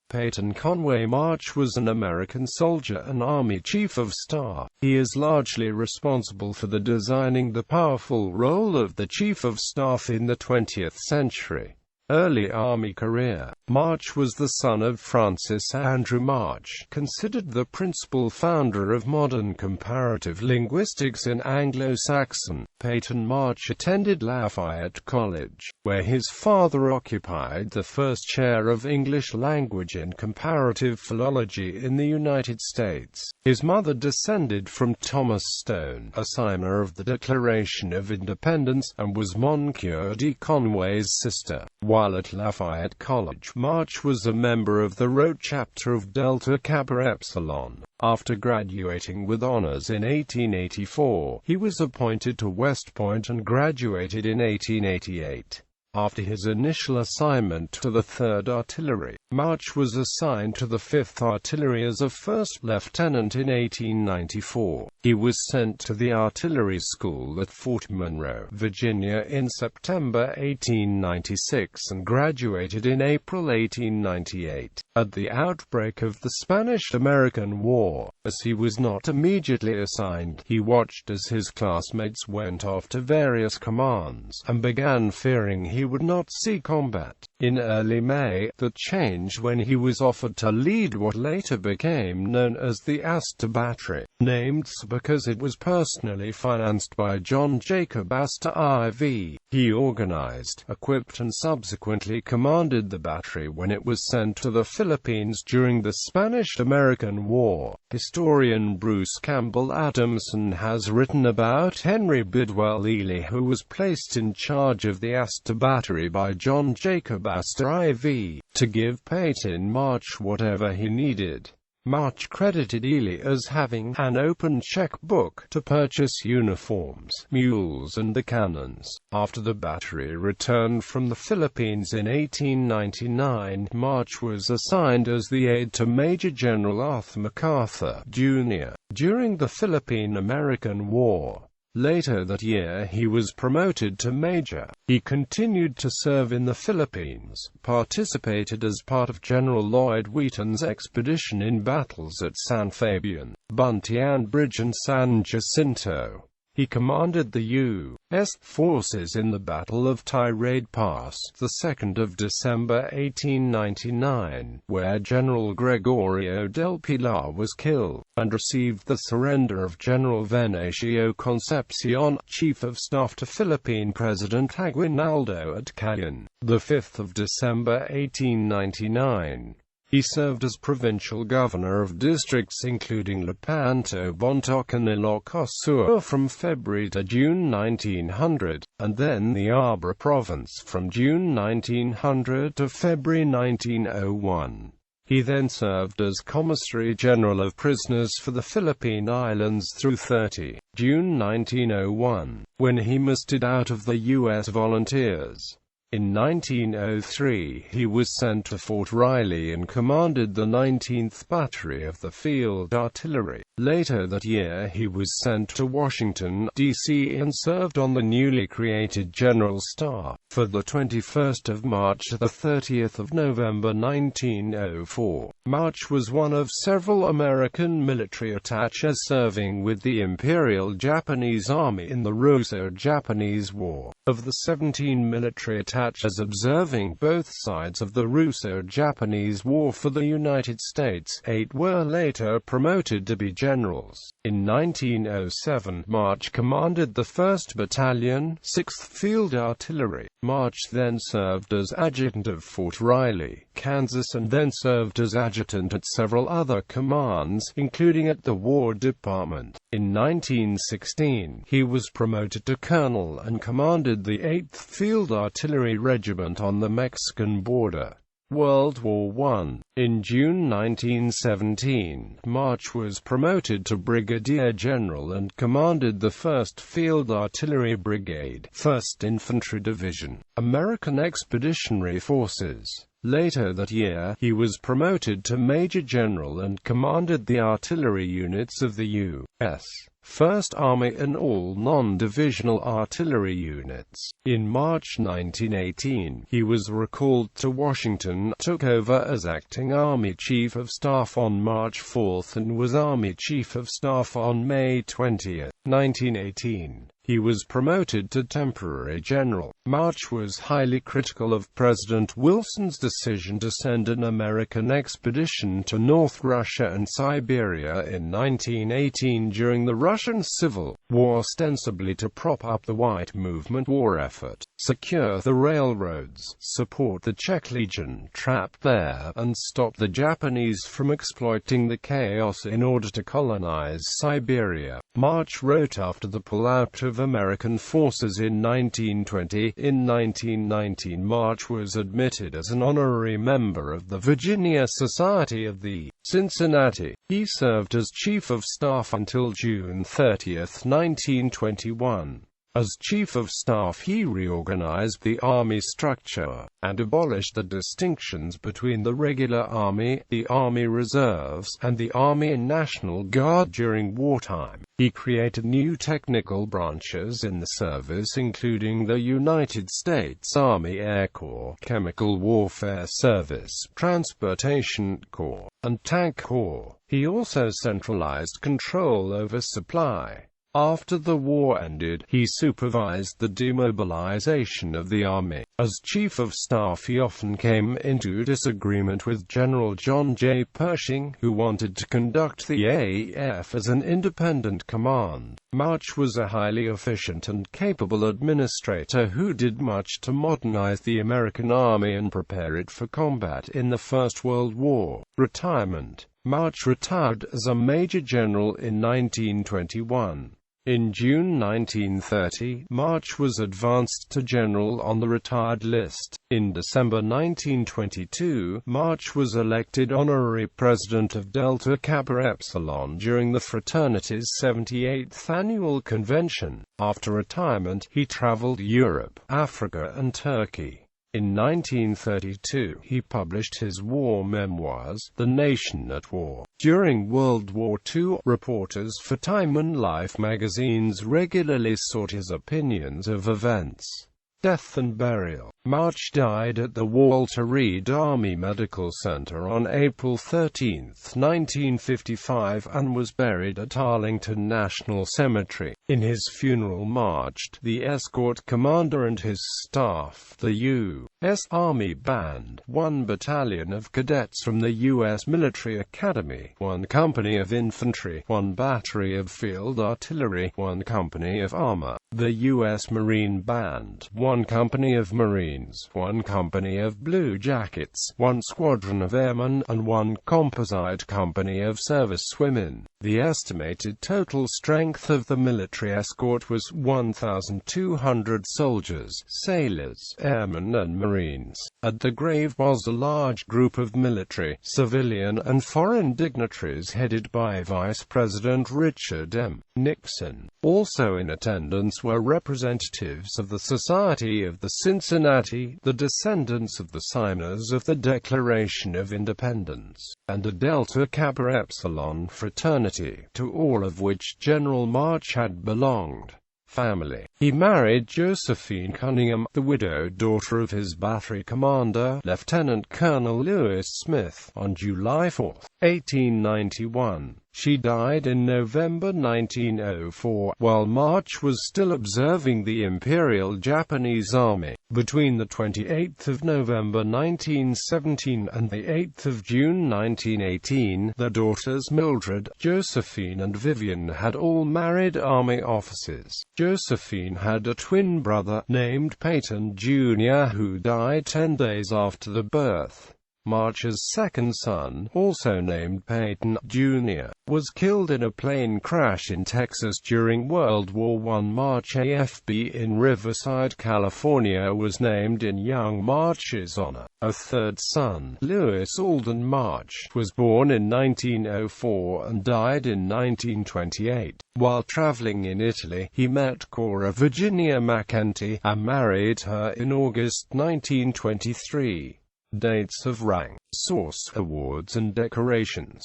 Peyton Conway March was an American soldier and Army Chief of Staff. He is largely responsible for the designing the powerful role of the Chief of Staff in the 20th century. Early Army career. March was the son of Francis Andrew March, considered the principal founder of modern comparative linguistics in Anglo-Saxon. Peyton March attended Lafayette College, where his father occupied the first chair of English language and comparative philology in the United States. His mother descended from Thomas Stone, a signer of the Declaration of Independence, and was Moncure D. Conway's sister. While at Lafayette College, March was a member of the Rho chapter of Delta Kappa Epsilon. After graduating with honors in 1884, he was appointed to West Point and graduated in 1888. After his initial assignment to the 3rd Artillery, March was assigned to the 5th Artillery as a first lieutenant in 1894. He was sent to the artillery school at Fort Monroe, Virginia in September 1896 and graduated in April 1898. At the outbreak of the Spanish-American War, as he was not immediately assigned, he watched as his classmates went off to various commands, and began fearing he would not see combat. In early May, that changed when he was offered to lead what later became known as the Astor Battery, named so because it was personally financed by John Jacob Astor IV. He organized, equipped and subsequently commanded the battery when it was sent to the Philippines during the Spanish-American War. Historian Bruce Campbell Adamson has written about Henry Bidwell Ely, who was placed in charge of the Astor Battery by John Jacob Astor IV, to give Peyton March whatever he needed. March credited Ely as having an open checkbook to purchase uniforms, mules and the cannons. After the battery returned from the Philippines in 1899, March was assigned as the aide to Major General Arthur MacArthur, Jr. during the Philippine-American War. Later that year he was promoted to major. He continued to serve in the Philippines, participated as part of General Lloyd Wheaton's expedition in battles at San Fabian, Buntian Bridge and San Jacinto. He commanded the U.S. forces in the Battle of Tirade Pass, the 2nd of December 1899, where General Gregorio del Pilar was killed, and received the surrender of General Venancio Concepcion, Chief of Staff to Philippine President Aguinaldo at Cayenne, the 5th of December 1899. He served as provincial governor of districts including Lepanto, Bontoc and Ilocos Sur from February to June 1900, and then the Abra province from June 1900 to February 1901. He then served as Commissary General of Prisoners for the Philippine Islands through 30 June 1901, when he mustered out of the U.S. Volunteers. In 1903, he was sent to Fort Riley and commanded the 19th Battery of the Field Artillery. Later that year he was sent to Washington, D.C. and served on the newly created General Staff, for the 21st of March to the 30th of November 1904. March was one of several American military attachés serving with the Imperial Japanese Army in the Russo-Japanese War. Of the 17 military attachés observing both sides of the Russo-Japanese War for the United States, 8 were later promoted to be generals. In 1907, March commanded the 1st Battalion, 6th Field Artillery. March then served as adjutant of Fort Riley, Kansas, and then served as adjutant at several other commands, including at the War Department. In 1916, he was promoted to colonel and commanded the 8th Field Artillery Regiment on the Mexican border. World War I. In June 1917, March was promoted to Brigadier General and commanded the 1st Field Artillery Brigade, 1st Infantry Division, American Expeditionary Forces. Later that year, he was promoted to Major General and commanded the artillery units of the U.S. 1st Army and all non-divisional artillery units. In March 1918, he was recalled to Washington, took over as acting Army Chief of Staff on March 4 and was Army Chief of Staff on May 20, 1918. He was promoted to temporary general. March was highly critical of President Wilson's decision to send an American expedition to North Russia and Siberia in 1918 during the Russian Civil War, ostensibly to prop up the White Movement war effort, secure the railroads, support the Czech Legion trapped there, and stop the Japanese from exploiting the chaos in order to colonize Siberia. March wrote after the pullout of American forces in 1920. In 1919, March was admitted as an honorary member of the Virginia Society of the Cincinnati. He served as Chief of Staff until June 30, 1921. As Chief of Staff, he reorganized the Army structure, and abolished the distinctions between the regular Army, the Army Reserves, and the Army and National Guard during wartime. He created new technical branches in the service, including the United States Army Air Corps, Chemical Warfare Service, Transportation Corps, and Tank Corps. He also centralized control over supply. After the war ended, he supervised the demobilization of the Army. As Chief of Staff, he often came into disagreement with General John J. Pershing, who wanted to conduct the AF as an independent command. March was a highly efficient and capable administrator who did much to modernize the American Army and prepare it for combat in the First World War. Retirement. March retired as a Major General in 1921. In June 1930, March was advanced to general on the retired list. In December 1922, March was elected honorary president of Delta Kappa Epsilon during the fraternity's 78th annual convention. After retirement, he traveled Europe, Africa, and Turkey. In 1932, he published his war memoirs, The Nation at War. During World War II, reporters for Time and Life magazines regularly sought his opinions of events. Death and burial. March died at the Walter Reed Army Medical Center on April 13, 1955, and was buried at Arlington National Cemetery. In his funeral marched the escort commander and his staff, the U.S. Army Band, 1 battalion of cadets from the U.S. Military Academy, 1 company of infantry, 1 battery of field artillery, 1 company of armor, the U.S. Marine Band, 1 company of Marines, 1 company of Blue Jackets, 1 squadron of airmen, and 1 composite company of servicewomen. The estimated total strength of the military escort was 1,200 soldiers, sailors, airmen and Marines. At the grave was a large group of military, civilian and foreign dignitaries headed by Vice President Richard M. Nixon. Also in attendance were representatives of the Society of the Cincinnati, the descendants of the signers of the Declaration of Independence, and a Delta Kappa Epsilon fraternity, to all of which General March had belonged. Family. He married Josephine Cunningham, the widowed daughter of his battery commander, Lieutenant Colonel Lewis Smith, on July 4, 1891. She died in November 1904, while March was still observing the Imperial Japanese Army. Between the 28th of November 1917 and the 8th of June 1918, their daughters Mildred, Josephine and Vivian had all married Army officers. Josephine had a twin brother, named Peyton Jr., who died 10 days after the birth. March's second son, also named Peyton Jr., was killed in a plane crash in Texas during World War I. March AFB in Riverside, California, was named in young March's honor. A third son, Lewis Alden March, was born in 1904 and died in 1928. While traveling in Italy, he met Cora Virginia McEntee, and married her in August 1923. Dates of rank, source, awards and decorations.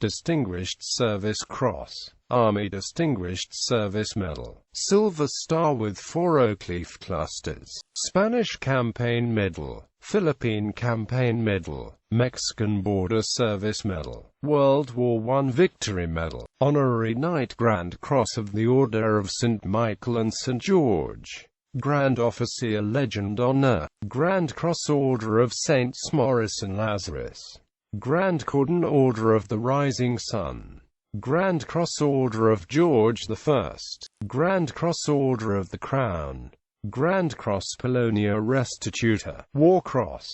Distinguished Service Cross, Army Distinguished Service Medal, Silver Star with 4 oak leaf clusters, Spanish Campaign Medal, Philippine Campaign Medal, Mexican Border Service Medal, World War I Victory Medal, Honorary Knight Grand Cross of the Order of St. Michael and St. George, Grand Officer Legend Honor, Grand Cross Order of Saints Maurice and Lazarus, Grand Cordon Order of the Rising Sun, Grand Cross Order of George I, Grand Cross Order of the Crown, Grand Cross Polonia Restituta, War Cross,